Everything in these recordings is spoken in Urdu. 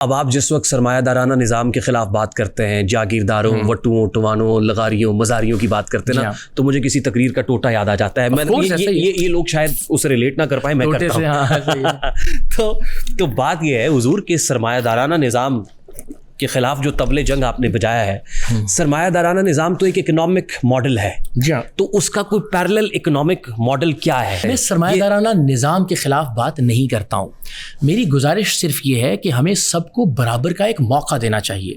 اب آپ جس وقت سرمایہ دارانہ نظام کے خلاف بات کرتے ہیں، جاگیرداروں، وٹوؤں، ٹوانوں، لغاریوں، مزاریوں کی بات کرتے ہیں نا، تو مجھے کسی تقریر کا ٹوٹا یاد آ جاتا ہے. یہ لوگ شاید اسے ریلیٹ نہ کر پائیں، میں کرتا ہوں. تو بات یہ ہے حضور کہ سرمایہ دارانہ نظام کے خلاف جو طبل جنگ آپ نے بجایا ہے، سرمایہ دارانہ نظام تو ایک اکنامک ماڈل ہے، تو اس کا کوئی پیرلل اکنامک ماڈل کیا ہے؟ میں سرمایہ دارانہ نظام کے خلاف بات نہیں کرتا ہوں. میری گزارش صرف یہ ہے کہ ہمیں سب کو برابر کا ایک موقع دینا چاہیے.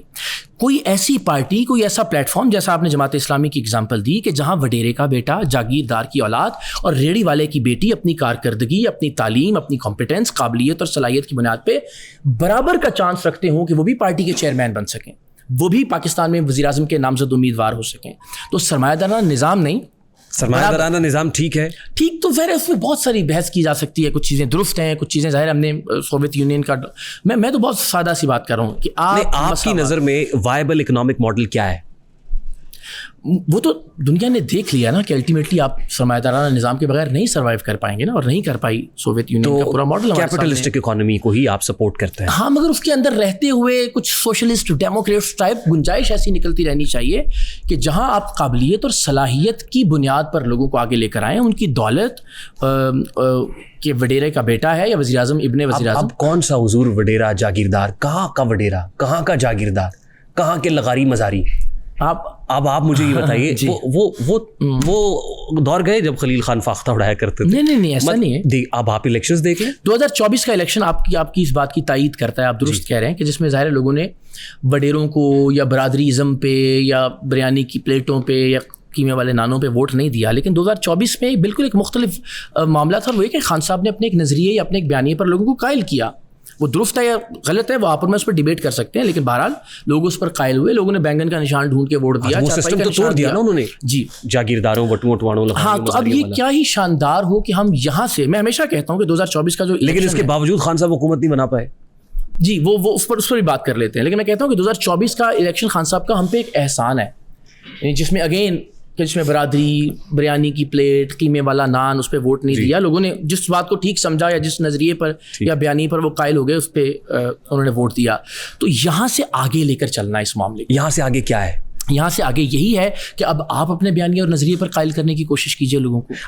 کوئی ایسی پارٹی، کوئی ایسا پلیٹ فارم، جیسا آپ نے جماعت اسلامی کی اگزامپل دی کہ جہاں وڈیرے کا بیٹا، جاگیردار کی اولاد اور ریڑھی والے کی بیٹی اپنی کارکردگی، اپنی تعلیم، اپنی کمپیٹنس، قابلیت اور صلاحیت کی بنیاد پہ برابر کا چانس رکھتے ہوں کہ وہ بھی پارٹی کے چیئرمین بن سکیں، وہ بھی پاکستان میں وزیر اعظم کے نامزد امیدوار ہو سکیں. تو سرمایہ دارانہ نظام نہیں، سرمایہ دارانہ نظام ٹھیک ہے. ٹھیک تو ظاہر ہے اس میں بہت ساری بحث کی جا سکتی ہے، کچھ چیزیں درست ہیں، کچھ چیزیں ظاہر ہم نے سوویت یونین کا، میں تو بہت سادہ سی بات کر رہا ہوں کہ آپ کی نظر میں وائبل اکنامک ماڈل کیا ہے؟ وہ تو دنیا نے دیکھ لیا نا کہ الٹیمیٹلی آپ سرمایہ دارانہ نظام کے بغیر نہیں سروائیو کر پائیں گے نا، اور نہیں کر پائی سوویت یونین کا پورا ماڈل. کیپٹلسٹک اکانومی کو ہی آپ سپورٹ کرتے ہیں؟ ہاں، مگر اس کے اندر رہتے ہوئے کچھ سوشلسٹ ڈیموکریٹس ٹائپ گنجائش ایسی نکلتی رہنی چاہیے کہ جہاں آپ قابلیت اور صلاحیت کی بنیاد پر لوگوں کو آگے لے کر آئیں. ان کی دولت کہ وڈیرے کا بیٹا ہے یا وزیر اعظم ابن وزیر اعظم. اب کون سا حضور وڈیرا جاگیردار؟ کہاں کا وڈیرا، کہاں کا جاگیردار، کہاں کے لغاری مزاری؟ اب آپ مجھے یہ بتائیے، وہ دور گئے جب خلیل خان فاختہ اڑایا کرتے تھے؟ نہیں ایسا نہیں ہے. اب آپ الیکشنز دیکھ لیں، 2024 کا الیکشن آپ کی اس بات کی تائید کرتا ہے. آپ درست کہہ رہے ہیں کہ جس میں ظاہر لوگوں نے وڈیروں کو یا برادری ازم پہ یا بریانی کی پلیٹوں پہ یا قیمے والے نانوں پہ ووٹ نہیں دیا. لیکن 2024 میں بالکل ایک مختلف معاملہ تھا. وہ یہ کہ خان صاحب نے اپنے ایک نظریے یا اپنے ایک بیانیے پر لوگوں کو قائل کیا. وہ درست ہے یا غلط ہے وہ آپ اور میں اس پر ڈیبیٹ کر سکتے ہیں، لیکن بہرحال لوگ اس پر قائل ہوئے. لوگوں نے بینگن کا نشان ڈھونڈ کے ووٹ دیا. وہ سسٹم تو توڑ دیا نا انہوں نے، جی، جاگیرداروں، وٹوؤں، ٹوانوں. ہاں، تو اب یہ کیا ہی شاندار ہو کہ ہم یہاں سے، میں ہمیشہ کہتا ہوں کہ 2024 کا جو، لیکن اس کے باوجود خان صاحب حکومت نہیں بنا پائے. جی، وہ اس پر بھی بات کر لیتے ہیں. لیکن میں کہتا ہوں کہ 2024 کا الیکشن خان صاحب کا ہم پہ ایک احسان ہے، جس میں اگین کہ جس میں برادری، بریانی کی پلیٹ، قیمے والا نان، اس پہ ووٹ نہیں دیا. لوگوں نے جس بات کو ٹھیک سمجھا یا جس نظریے پر یا بیانی پر وہ قائل ہو گئے، اس پہ انہوں نے ووٹ دیا. تو یہاں سے آگے لے کر چلنا اس معاملے. یہاں سے آگے کیا ہے؟ یہاں سے آگے یہی ہے کہ اب آپ اپنے بیانیے اور نظریے پر قائل کرنے کی کوشش کیجیے لوگوں کو.